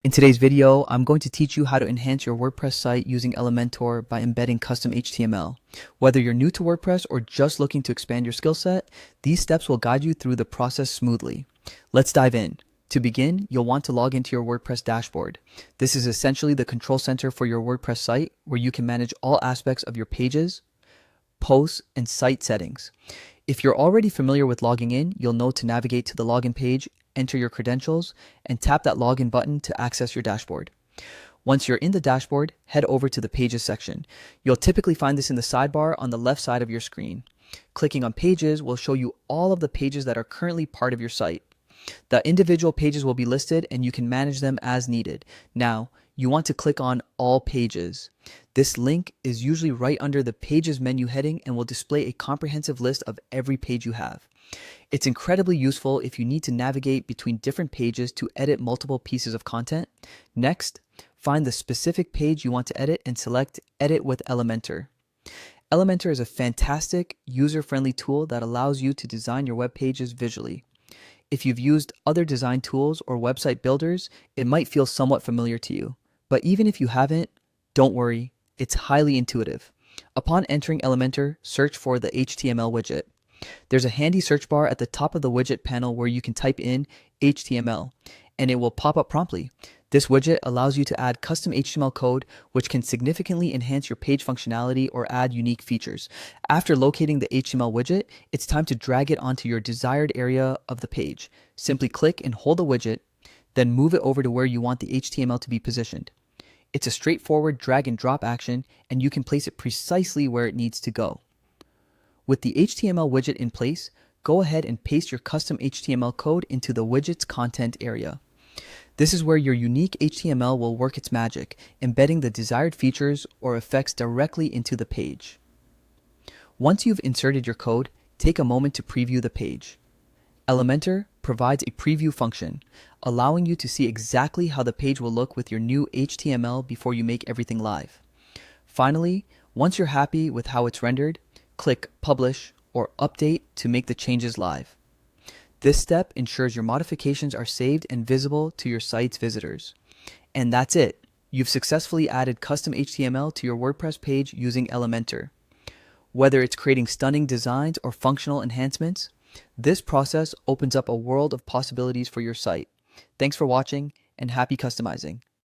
In today's video, I'm going to teach you how to enhance your WordPress site using Elementor by embedding custom HTML. Whether you're new to WordPress or just looking to expand your skill set, these steps will guide you through the process smoothly. Let's dive in. To begin, you'll want to log into your WordPress dashboard. This is essentially the control center for your WordPress site, where you can manage all aspects of your pages, posts, and site settings. If you're already familiar with logging in, you'll know to navigate to the login page, enter your credentials, and tap that login button to access your dashboard. Once you're in the dashboard, head over to the Pages section. You'll typically find this in the sidebar on the left side of your screen. Clicking on Pages will show you all of the pages that are currently part of your site. The individual pages will be listed and you can manage them as needed. Now, you want to click on All Pages. This link is usually right under the Pages menu heading and will display a comprehensive list of every page you have. It's incredibly useful if you need to navigate between different pages to edit multiple pieces of content. Next, find the specific page you want to edit and select Edit with Elementor. Elementor is a fantastic, user-friendly tool that allows you to design your web pages visually. If you've used other design tools or website builders, it might feel somewhat familiar to you. But even if you haven't, don't worry, it's highly intuitive. Upon entering Elementor, search for the HTML widget. There's a handy search bar at the top of the widget panel where you can type in HTML, and it will pop up promptly. This widget allows you to add custom HTML code, which can significantly enhance your page functionality or add unique features. After locating the HTML widget, it's time to drag it onto your desired area of the page. Simply click and hold the widget, then move it over to where you want the HTML to be positioned. It's a straightforward drag and drop action, and you can place it precisely where it needs to go. With the HTML widget in place, go ahead and paste your custom HTML code into the widget's content area. This is where your unique HTML will work its magic, embedding the desired features or effects directly into the page. Once you've inserted your code, take a moment to preview the page. Elementor provides a preview function, allowing you to see exactly how the page will look with your new HTML before you make everything live. Finally, once you're happy with how it's rendered, click Publish or Update to make the changes live. This step ensures your modifications are saved and visible to your site's visitors. And that's it. You've successfully added custom HTML to your WordPress page using Elementor. Whether it's creating stunning designs or functional enhancements, this process opens up a world of possibilities for your site. Thanks for watching and happy customizing.